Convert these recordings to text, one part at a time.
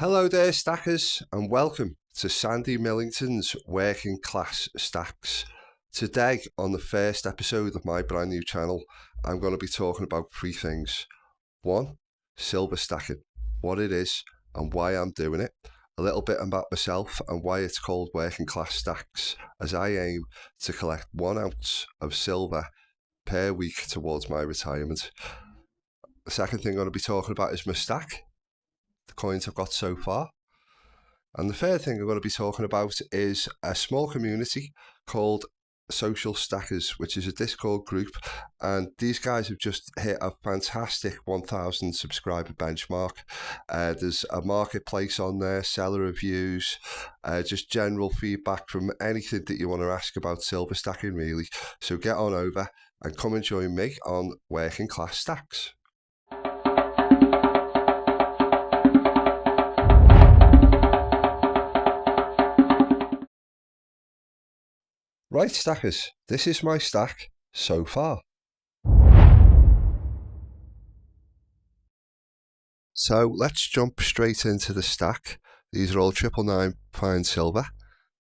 Hello there, stackers, and welcome to Sandy Millington's Working Class Stacks. Today, on the first episode of my brand new channel, I'm going to be talking about three things. One, silver stacking, what it is and why I'm doing it. A little bit about myself and why it's called Working Class Stacks, as I aim to collect 1 ounce of silver per week towards my retirement. The second thing I'm going to be talking about is my stack, the coins I've got so far. And the third thing I'm going to be talking about is a small community called Social Stackers, which is a Discord group. And these guys have just hit a fantastic 1,000 subscriber benchmark. There's a marketplace on there, seller reviews, just general feedback from anything that you want to ask about silver stacking, really. So get on over and come and join me on Working Class Stacks. Right, stackers, this is my stack so far. So let's jump straight into the stack. These are all 999 fine silver,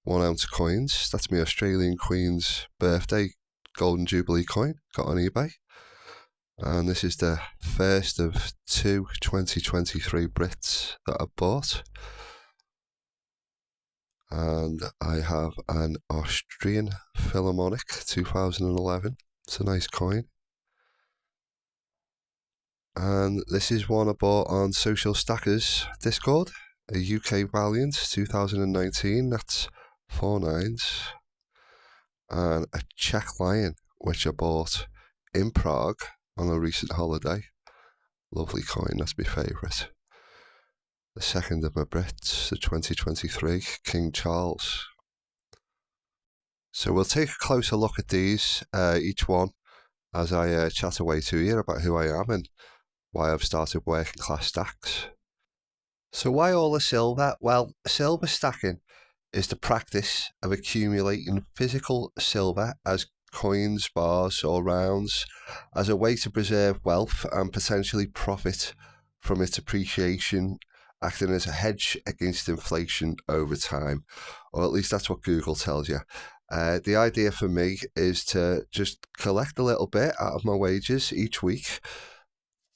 1 ounce coins. That's my Australian Queen's birthday Golden Jubilee coin, got on eBay. And this is the first of two 2023 Brits that I've bought. And I have an Austrian Philharmonic 2011. It's a nice coin. And this is one I bought on Social Stackers Discord, a UK Valiant 2019, that's 4 nines. And a cheque lion, which I bought in Prague on a recent holiday. Lovely coin, that's my favourite. The second of my Brits, the 2023 King Charles. So we'll take a closer look at these, each one, as I chat away to you about who I am and why I've started Working Class Stacks. So why all the silver? Well, silver stacking is the practice of accumulating physical silver as coins, bars or rounds as a way to preserve wealth and potentially profit from its appreciation, acting as a hedge against inflation over time, or at least that's what Google tells you. The idea for me is to just collect a little bit out of my wages each week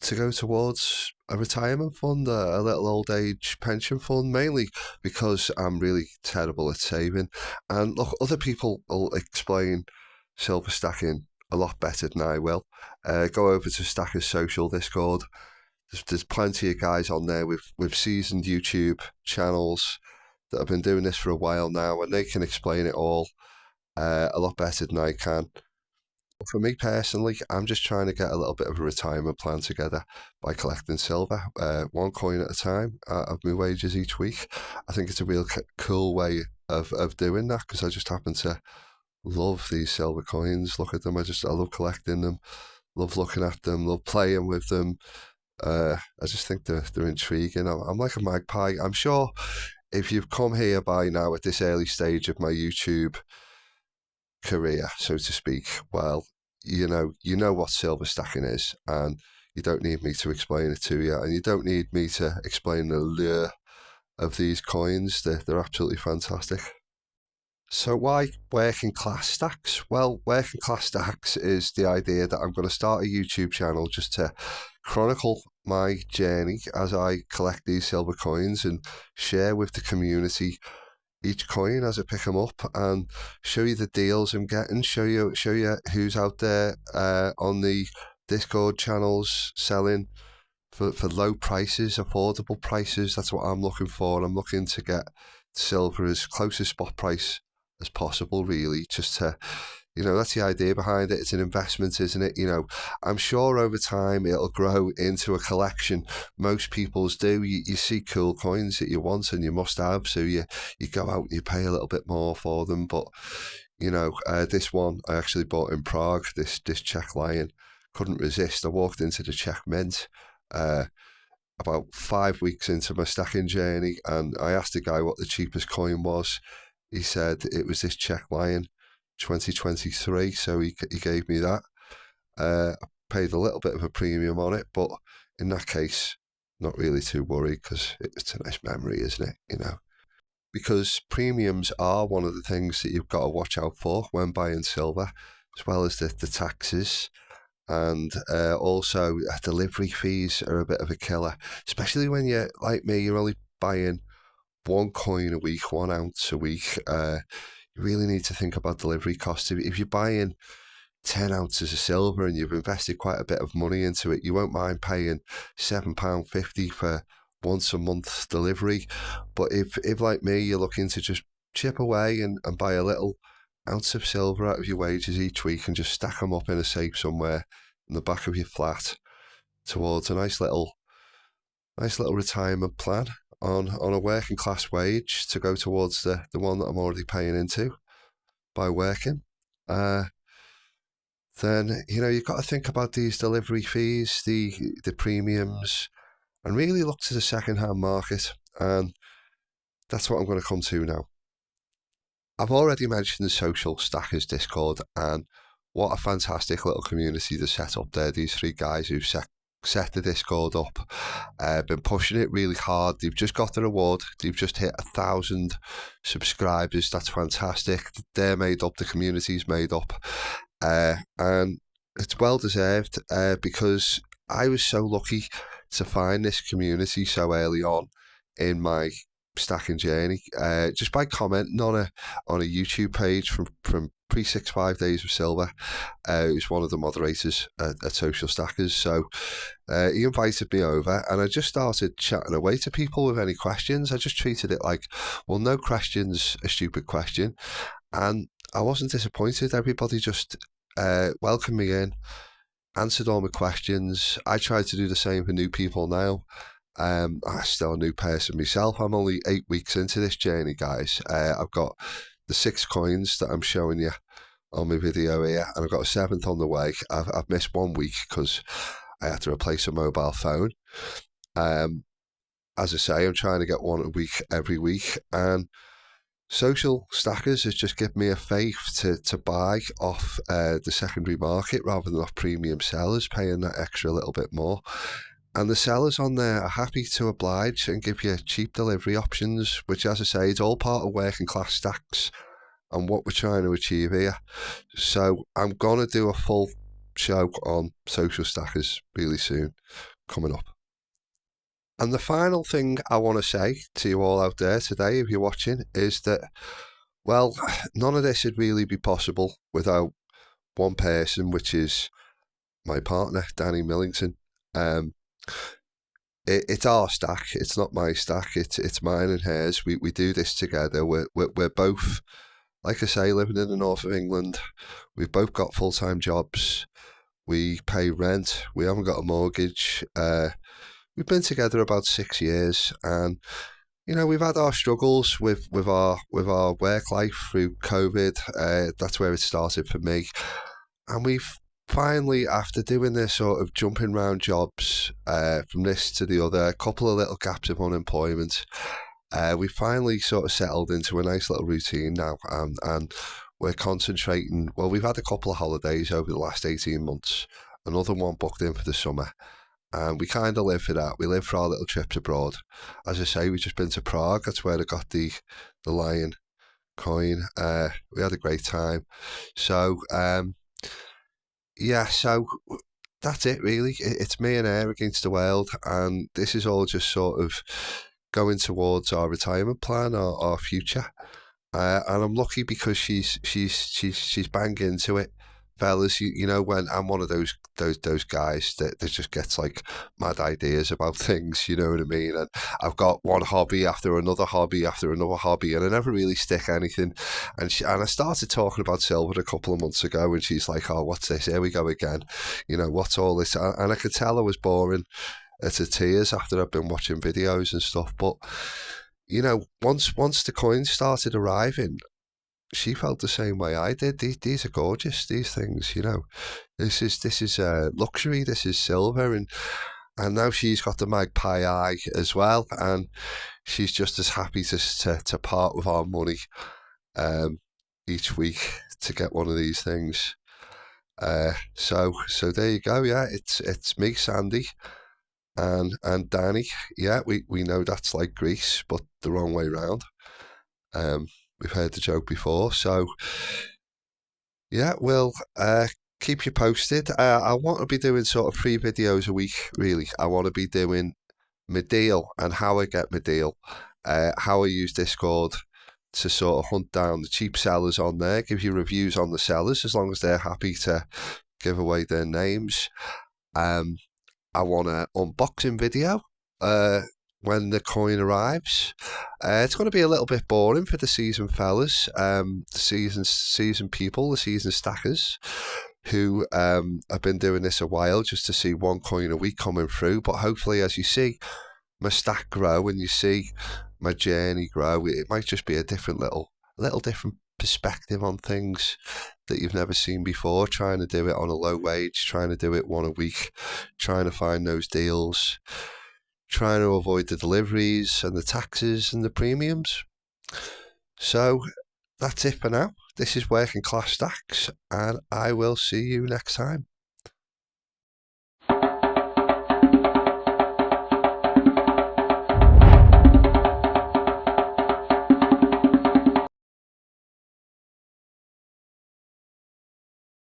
to go towards a retirement fund, a little old age pension fund, mainly because I'm really terrible at saving. And look, other people will explain silver stacking a lot better than I will. Go over to Stackers Social Discord. There's plenty of guys on there with seasoned YouTube channels that have been doing this for a while now, and they can explain it all a lot better than I can. For me personally, I'm just trying to get a little bit of a retirement plan together by collecting silver, 1 coin at a time out of my wages each week. I think it's a real cool way of doing that, because I just happen to love these silver coins. Look at them, I love collecting them, love looking at them, love playing with them. I just think they're intriguing. I'm like a magpie. I'm sure if you've come here by now at this early stage of my YouTube career, so to speak, well, you know what silver stacking is, and you don't need me to explain it to you, and you don't need me to explain the lure of these coins. They're absolutely fantastic. So why Working Class Stacks? Well, Working Class Stacks is the idea that I'm going to start a YouTube channel just to chronicle my journey as I collect these silver coins and share with the community each coin as I pick them up, and show you the deals I'm getting, show you who's out there on the Discord channels selling for low prices, affordable prices. That's what I'm looking for. I'm looking to get silver as close to spot price as possible, really, just to, that's the idea behind it. It's an investment, isn't it? I'm sure over time it'll grow into a collection. Most people's do. You see cool coins that you want and you must have, so you go out and you pay a little bit more for them. But this one I actually bought in Prague, this cheque lion. Couldn't resist. I walked into the Czech mint about 5 weeks into my stacking journey, and I asked the guy what the cheapest coin was. He said it was this cheque lion 2023, so he gave me that. I paid a little bit of a premium on it, but in that case, not really too worried because it's a nice memory, isn't it? Because premiums are one of the things that you've got to watch out for when buying silver, as well as the taxes. And also, delivery fees are a bit of a killer, especially when you're like me, you're only buying 1 coin a week, 1 ounce a week. You really need to think about delivery costs. If you're buying 10 ounces of silver and you've invested quite a bit of money into it, you won't mind paying £7.50 for once a month delivery. But if like me, you're looking to just chip away and buy a little ounce of silver out of your wages each week and just stack them up in a safe somewhere in the back of your flat towards a nice little retirement plan on a working class wage to go towards the one that I'm already paying into by working, then you've got to think about these delivery fees, the premiums, and really look to the second-hand market. And that's what I'm going to come to now. I've already mentioned the Social Stackers Discord, and what a fantastic little community to set up there. These three guys who've set the Discord up, been pushing it really hard. They've just got their award. They've just hit 1,000 subscribers. That's fantastic. They're made up. The community's made up. And it's well deserved because I was so lucky to find this community so early on in my stacking journey, just by commenting on a YouTube page from Pre-65 Days of Silver, who's one of the moderators at Social Stackers. So he invited me over, and I just started chatting away to people with any questions. I just treated it like, well, no question's a stupid question, and I wasn't disappointed. Everybody just welcomed me in, answered all my questions. I try to do the same for new people now. I'm still a new person myself. I'm only 8 weeks into this journey, guys. I've got the 6 coins that I'm showing you on my video here, and I've got a 7th on the way. I've missed 1 week because I had to replace a mobile phone. As I say, I'm trying to get one a week every week, and Social Stackers has just given me a faith to buy off the secondary market rather than off premium sellers, paying that extra little bit more. And the sellers on there are happy to oblige and give you cheap delivery options, which, as I say, is all part of working class stacks and what we're trying to achieve here. So I'm going to do a full show on Social Stackers really soon, coming up. And the final thing I want to say to you all out there today, if you're watching, is that, well, none of this would really be possible without one person, which is my partner, Danny Millington. It's our stack. It's not my stack. It's mine and hers. We do this together. We're both, like I say, living in the north of England. We've both got full-time jobs. We pay rent. We haven't got a mortgage. We've been together about 6 years, and we've had our struggles with our work life through COVID. That's where it started for me, and we've finally, after doing this sort of jumping around jobs from this to the other, a couple of little gaps of unemployment, we finally sort of settled into a nice little routine now, and we're concentrating. Well, we've had a couple of holidays over the last 18 months, another one booked in for the summer, and we kind of live for that. We live for our little trips abroad. As I say, we've just been to Prague. That's where I got the lion coin. We had a great time. So yeah, so that's it really. It's me and her against the world, and this is all just sort of going towards our retirement plan, our future. And I'm lucky because she's bang into it, fellas. When I'm one of those guys that just gets like mad ideas about things, you know what I mean? And I've got one hobby after another hobby after another hobby, and I never really stick anything. And I started talking about silver a couple of months ago, and she's like, "Oh, what's this? Here we go again. What's all this?" And I could tell I was boring to tears after I've been watching videos and stuff, but once the coins started arriving, she felt the same way I did. These are gorgeous. These things, this is luxury. This is silver, and now she's got the magpie eye as well, and she's just as happy to part with our money each week to get one of these things. So there you go. Yeah, it's me, Sandy, and Danny. Yeah, we know that's like Greece, but the wrong way round. We've heard the joke before, so yeah, we'll keep you posted. I want to be doing sort of 3 videos a week, really. I want to be doing my deal and how I get my deal, how I use Discord to sort of hunt down the cheap sellers on there, give you reviews on the sellers as long as they're happy to give away their names. I want an unboxing video when the coin arrives. It's going to be a little bit boring for the seasoned fellas, the seasoned people, the seasoned stackers, who have been doing this a while just to see one coin a week coming through. But hopefully, as you see my stack grow and you see my journey grow, it might just be a different little different perspective on things that you've never seen before, trying to do it on a low wage, trying to do it one a week, trying to find those deals, trying to avoid the deliveries and the taxes and the premiums. So that's it for now. This is Working Class Stacks, and I will see you next time.